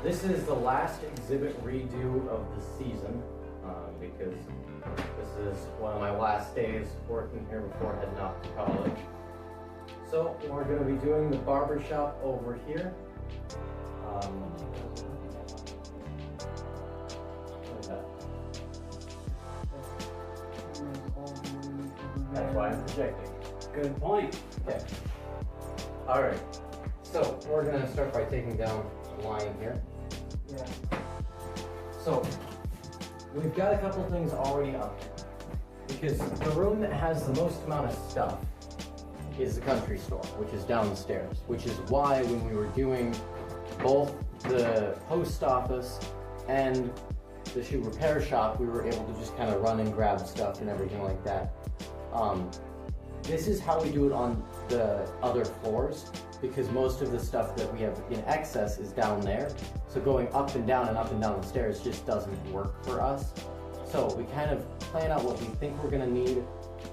This is the last exhibit redo of the season because this is one of my last days working here before heading off to college. So we're going to be doing the barber shop over here. What is that? That's why I'm projecting. Good point. Okay. All right. So we're going to start by taking down the line here. Yeah. So we've got a couple things already up here because the room that has the most amount of stuff is the country store, which is downstairs, which is why when we were doing both the post office and the shoe repair shop, we were able to just kind of run and grab stuff and everything like that. This is how we do it on the other floors, because most of the stuff that we have in excess is down there. So going up and down the stairs just doesn't work for us. So we kind of plan out what we think we're gonna need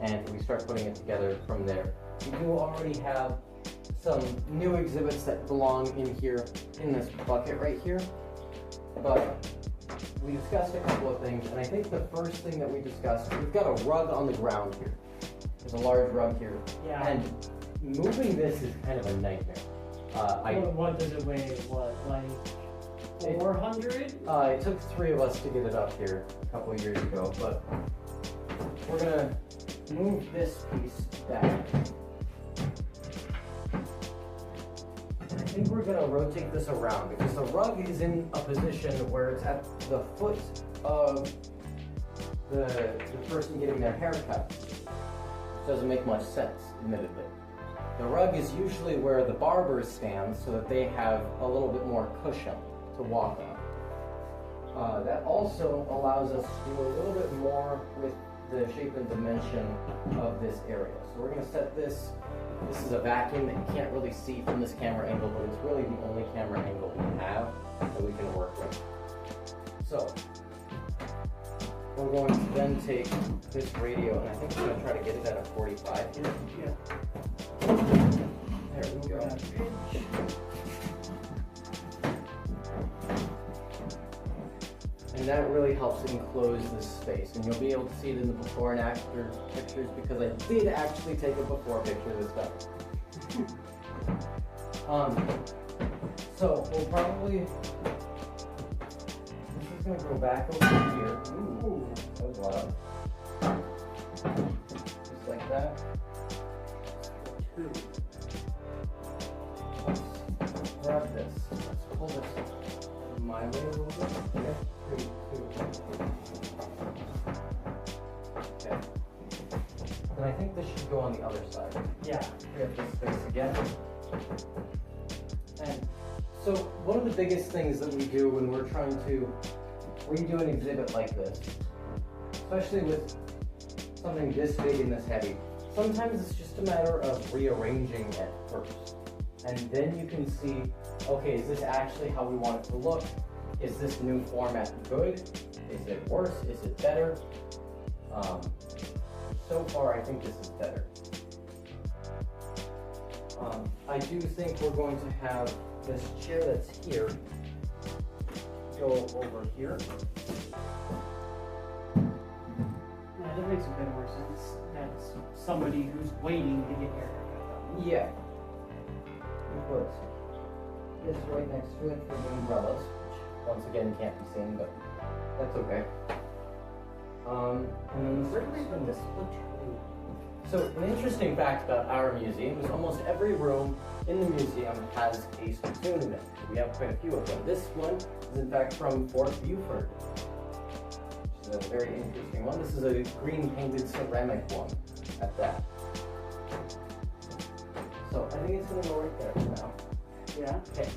and we start putting it together from there. We do already have some new exhibits that belong in here, in this bucket right here. But we discussed a couple of things, and I think the first thing that we discussed, we've got a rug on the ground here. There's a large rug here. Yeah. And moving this is kind of a nightmare. What does it weigh? What, like 400? It took 3 of us to get it up here a couple of years ago, but we're gonna move this piece back. And I think we're gonna rotate this around because the rug is in a position where it's at the foot of the person getting their hair cut. Doesn't make much sense, admittedly. The rug is usually where the barbers stand so that they have a little bit more cushion to walk on. That also allows us to do a little bit more with the shape and dimension of this area. So we're going to set this. This is a vacuum that you can't really see from this camera angle, but it's really the only camera angle we have that we can work with. So we're going to then take this radio, and I think we're going to try to get it at a 45 here. Yeah. There we go. And that really helps enclose this space, and you'll be able to see it in the before and after pictures because I did actually take a before picture this time. So we'll probably, this is going to go back over here. Ooh, that was loud. Just like that. Let's grab this. Let's pull this my way a little bit. Okay. Okay. And I think this should go on the other side. Yeah. We have this space again. And so one of the biggest things that we do when we're trying to redo an exhibit like this, especially with something this big and this heavy, sometimes it's just a matter of rearranging it first. And then you can see, okay, is this actually how we want it to look? Is this new format good? Is it worse? Is it better? So far, I think this is better. I do think we're going to have this chair that's here go over here. Yeah, that makes a bit more sense. That's somebody who's waiting to get their haircut done. Yeah. We put this right next to it for the umbrellas, which once again can't be seen, but that's okay. And then the circle's been this split. So an interesting fact about our museum is almost every room in the museum has a spittoon in it. We have quite a few of them. This one is in fact from Fort Buford, which is a very interesting one. This is a green painted ceramic one at that. So I think it's going to go right there for now. Yeah. Okay.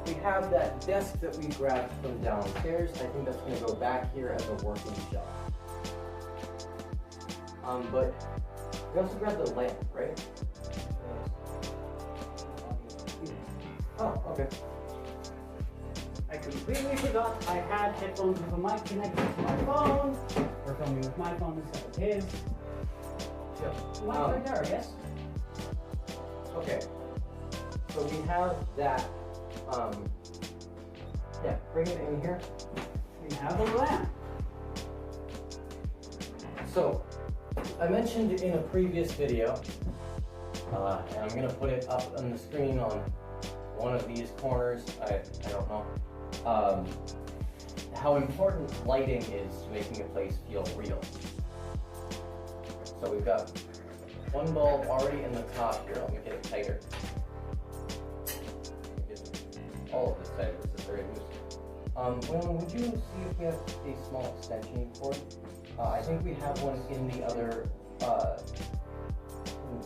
We have that desk that we grabbed from downstairs. I think that's going to go back here as a working shelf. But we also grabbed the lamp, right? Oh, okay. I completely forgot I had headphones with a mic connected to my phone. We're filming with my phone instead of his. Sure. Mic's right there, I guess. Okay. So we have that Yeah, bring it in here. We have a lamp. So, I mentioned in a previous video, and I'm going to put it up on the screen on one of these corners, I don't know, how important lighting is to making a place feel real. So we've got one bulb already in the top here. Let me get it tighter. All of this tighter, this is very loose. Well, would you see if we have a small extension cord? I think we have one in the other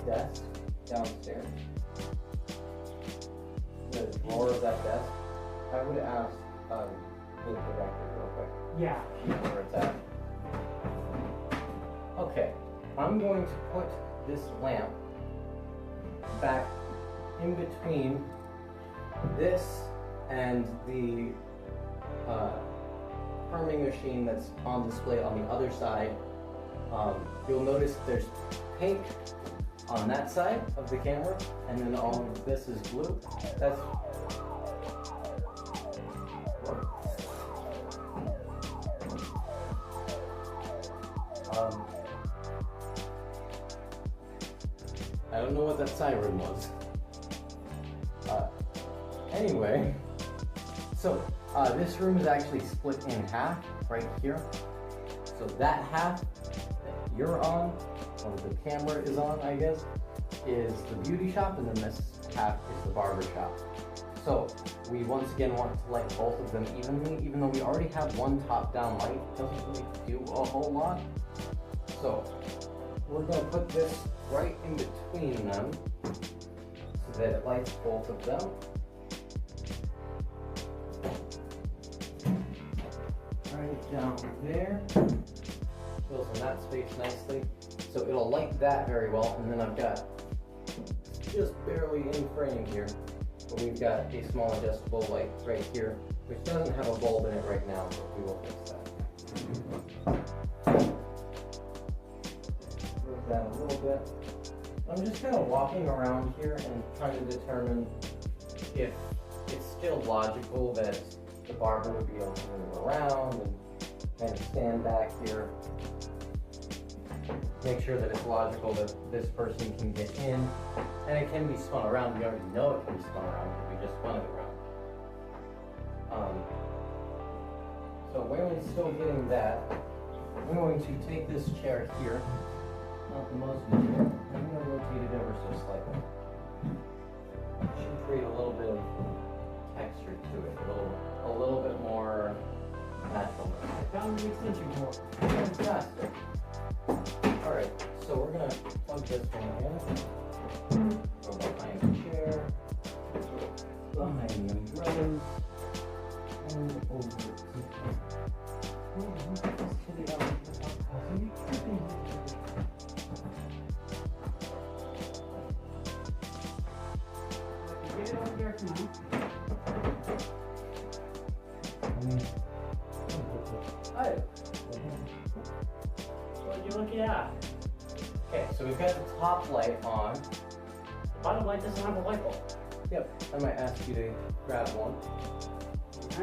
desk downstairs. The drawer of that desk. I would ask the director real quick. Yeah. Where it's at. Okay, I'm going to put this lamp back in between this and the perming machine that's on display on the other side. You'll notice there's pink on that side of the camera, and then all of this is blue. That's I don't know what that siren was. Anyway, so this room is actually split in half right here. So that half that you're on, or the camera is on, I guess, is the beauty shop, and then this half is the barber shop. So we once again want to light both of them evenly, even though we already have one top-down light. It doesn't really do a whole lot. So we're going to put this right in between them so that it lights both of them. Right down there. Fills in that space nicely. So it'll light that very well, and then I've got just barely in frame here, but we've got a small adjustable light right here, which doesn't have a bulb in it right now, but we will fix that. Move that a little bit. I'm just kind of walking around here and trying to determine if it's still logical that the barber would be able to move around and kind of stand back here. Make sure that it's logical that this person can get in, and it can be spun around. We already know it can be spun around because we just spun it around. So while we're still getting that, I'm going to take this chair here, not the most visible. I'm going to rotate it ever so slightly. It should create a little bit of texture to it, a little bit more natural. I found an extension cord. Fantastic. Alright, so we're going to plug this one in. Go behind the chair, behind the umbrellas, and over to the Get it over here for now. Hi. What are you looking at? Okay, so we've got the top light on. The bottom light doesn't have a light bulb. Yep, I might ask you to grab one.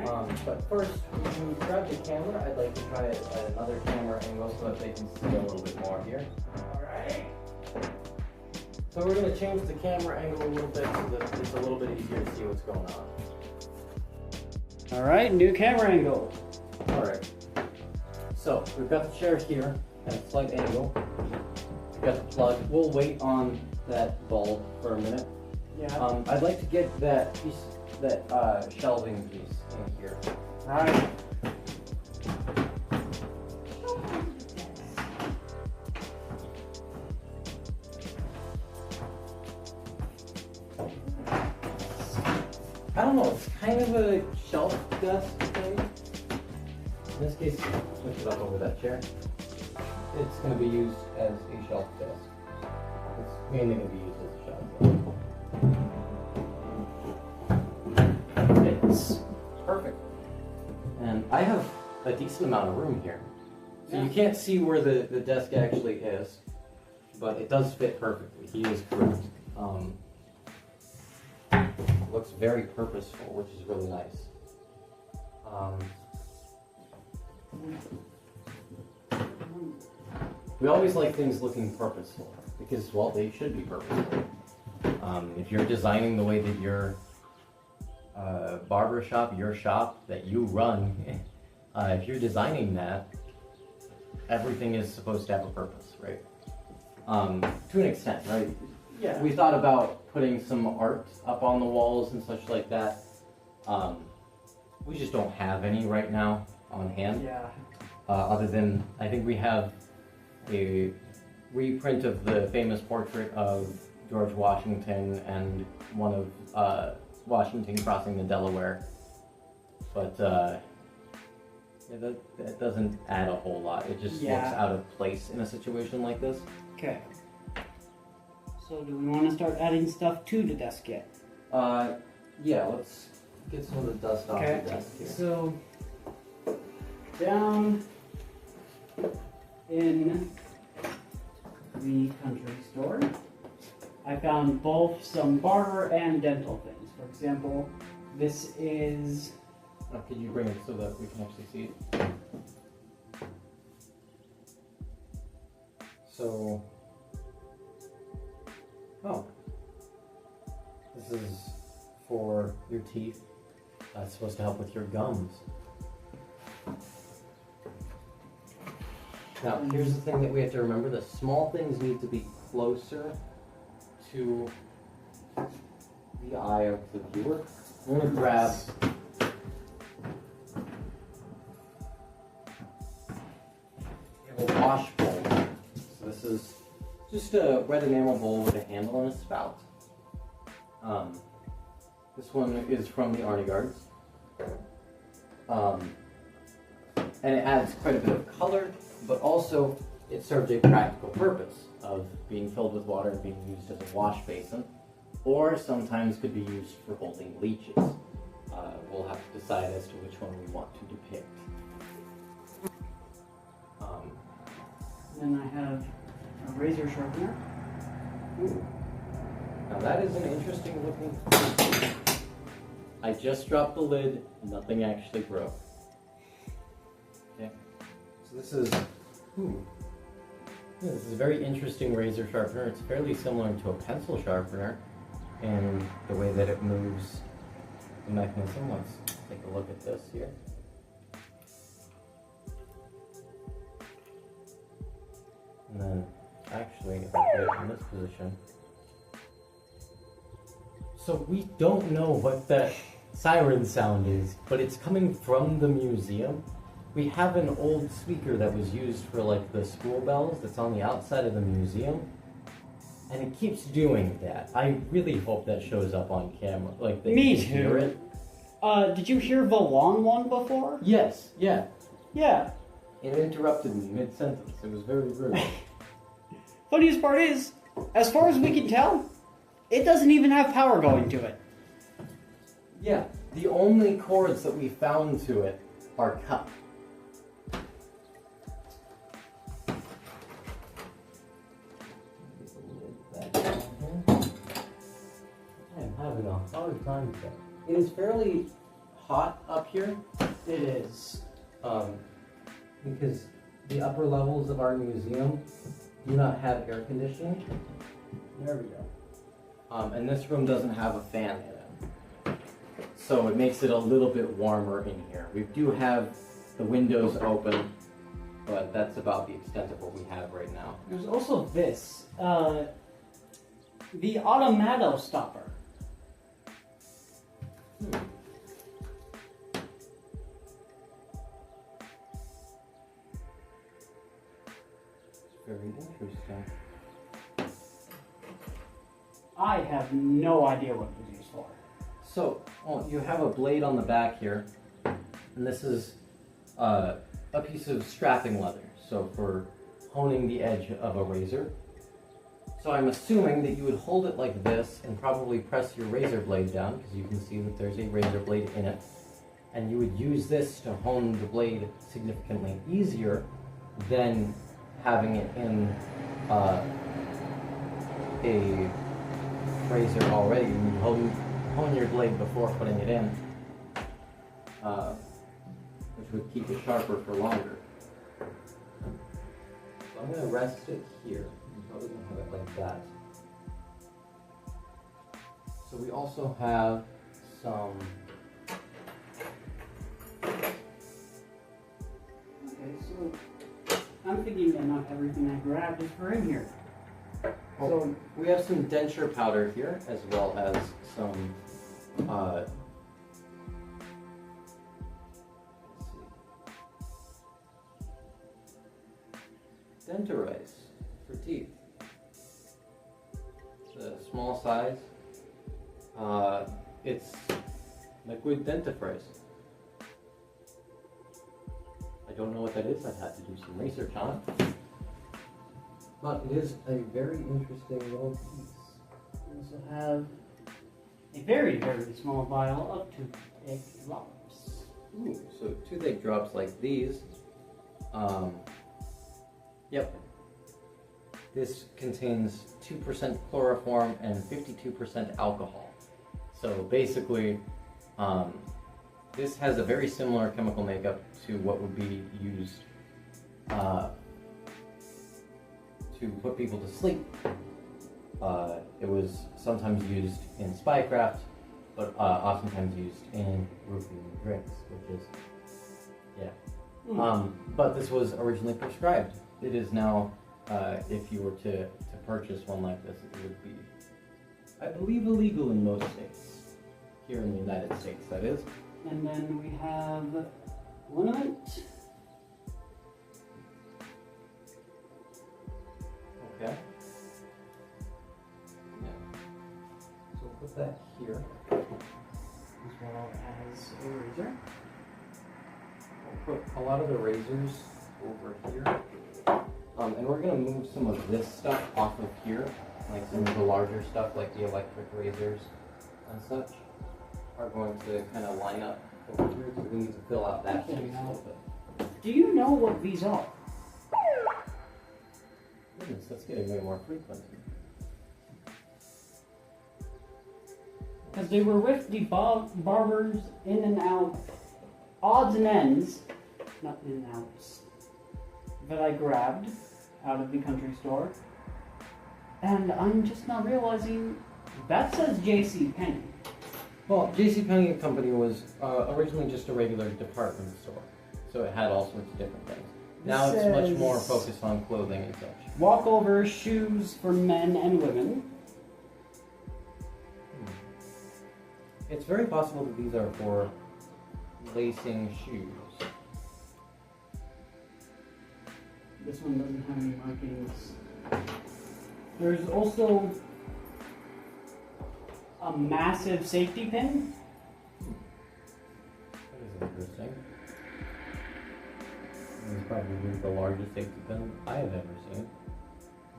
Alright. But first, when you grab the camera, I'd like to try it at another camera angle so that they can see a little bit more here. Alright. So we're going to change the camera angle a little bit so that it's a little bit easier to see what's going on. Alright, new camera angle. Alright. So, we've got the chair here at a slight angle. We've got the plug. We'll wait on that bulb for a minute. Yeah. I'd like to get that piece, that shelving piece in here. Alright. I don't know, it's kind of a shelf desk thing. In this case, lift it up over that chair. It's going to be used as a shelf desk. It's mainly going to be used as a shelf desk. It's perfect. And I have a decent amount of room here. So you can't see where the desk actually is, but it does fit perfectly. He is correct. Looks very purposeful, which is really nice. We always like things looking purposeful because, well, they should be purposeful. If you're designing the way that your barber shop, your shop that you run, if you're designing that, everything is supposed to have a purpose, right? To an extent, right? Yeah. We thought about putting some art up on the walls and such like that. We just don't have any right now on hand. Yeah. Other than, I think we have a reprint of the famous portrait of George Washington and one of Washington crossing the Delaware. But yeah, that doesn't add a whole lot. It just looks out of place in a situation like this. Okay. So do we want to start adding stuff to the desk yet? Yeah, let's get some of the dust off the desk here. So down in the country store, I found both some barber and dental things. For example, this is... Could you bring it so that we can actually see it? So... Oh. This is for your teeth. It's supposed to help with your gums. Now, here's the thing that we have to remember. The small things need to be closer to the eye of the viewer. I'm going to grab a wash bowl. So this is just a red enamel bowl with a handle and a spout. This one is from the Arnigards. And it adds quite a bit of color, but also it serves a practical purpose of being filled with water and being used as a wash basin, or sometimes could be used for holding leeches. We'll have to decide as to which one we want to depict. Then I have a razor sharpener. Ooh. Now that is an interesting looking. I just dropped the lid, nothing actually broke. Okay, so this is, yeah, this is a very interesting razor sharpener. It's fairly similar to a pencil sharpener in the way that it moves the mechanism. Let's take a look at this here. And then, actually, if I put it in this position. So we don't know what that siren sound is, but it's coming from the museum. We have an old speaker that was used for like the school bells that's on the outside of the museum, and it keeps doing that. I really hope that shows up on camera, like that Me you can hear too. it. Did you hear the long one before? Yes, yeah. Yeah. It interrupted me mid-sentence. It was very rude. Funniest part is, as far as we can tell, it doesn't even have power going to it. Yeah, the only cords that we found to it are cut. I'm having a hard time with that. It is fairly hot up here. It is. Because the upper levels of our museum do not have air conditioning. There we go. And this room doesn't have a fan in it. So it makes it a little bit warmer in here. We do have the windows open, but that's about the extent of what we have right now. There's also this, the Automato stopper. Very interesting. I have no idea what it was used for. So, you have a blade on the back here, and this is a piece of strapping leather, so for honing the edge of a razor. So I'm assuming that you would hold it like this and probably press your razor blade down, because you can see that there's a razor blade in it, and you would use this to hone the blade significantly easier than having it in a razor already. You hone your blade before putting it in. which would keep it sharper for longer. So I'm going to rest it here. I'm probably going to have it like that. So we also have some... Okay, so I'm thinking that not everything I grabbed is for in here. So we have some denture powder here, as well as some let's see, denterize for teeth. It's a small size. It's liquid dentifrice. I don't know what that is. I've had to do some research on it. But it is a very interesting little piece. We also have a very, very small vial of toothache drops. Ooh, so toothache drops like these. Yep. This contains 2% chloroform and 52% alcohol. So basically, this has a very similar chemical makeup to what would be used to put people to sleep. It was sometimes used in spycraft, but oftentimes used in roofing drinks, which is, yeah. But this was originally prescribed. It is now, if you were to purchase one like this, it would be, I believe, illegal in most states. Here in the United States, that is. And then we have liniment. Okay. Yeah. So put that here. As well as a razor. We'll put a lot of the razors over here. And we're going to move some of this stuff off of here. Like some of the larger stuff, like the electric razors and such, are going to kind of line up over here. So we need to fill out that space a little bit. Do you know what these are? Goodness, that's getting way more frequent. Because they were with the Barbers in and out, odds and ends, not in and outs, that I grabbed out of the country store. And I'm just not realizing that says JCPenney. Well, JCPenney and Company was originally just a regular department store, so it had all sorts of different things. Now it's much more focused on clothing and such. Walkover shoes for men and women. It's very possible that these are for lacing shoes. This one doesn't have any markings. There's also a massive safety pin. That is interesting. This is probably the largest safety pin I have ever seen.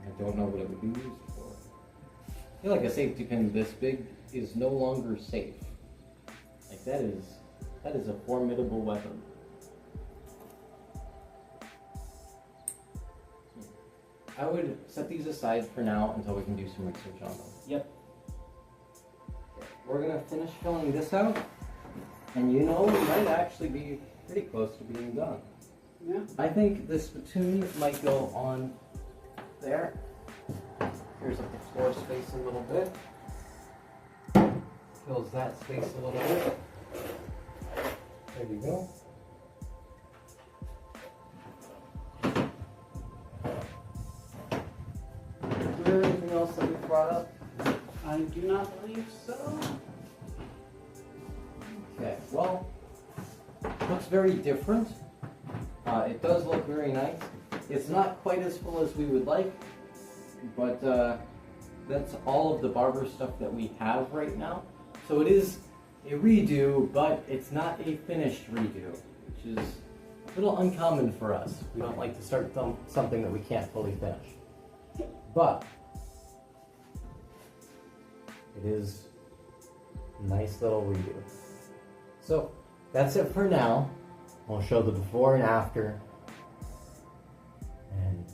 I don't know what it would be used for. I feel like a safety pin this big is no longer safe. Like that is a formidable weapon. I would set these aside for now until we can do some research on them. Yep. We're gonna finish filling this out, and you know, we might actually be pretty close to being done. Yeah. I think the spittoon might go on there. Here's up the floor space a little bit. Fills that space a little bit. There you go. Is there anything else that we brought up? I do not believe so. Okay, well, looks very different. It does look very nice. It's not quite as full as we would like, but that's all of the Barber stuff that we have right now. So it is a redo, but it's not a finished redo, which is a little uncommon for us. We don't like to start something that we can't fully finish. But it is a nice little redo. So that's it for now. I'll show the before and after, and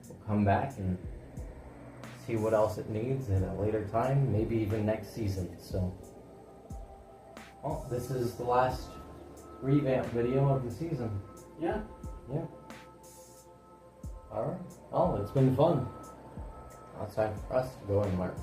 we'll come back and see what else it needs at a later time, maybe even next season. So, well, this is the last revamp video of the season. Yeah. Yeah. Alright. Oh, it's been fun. Now it's time for us to go and learn.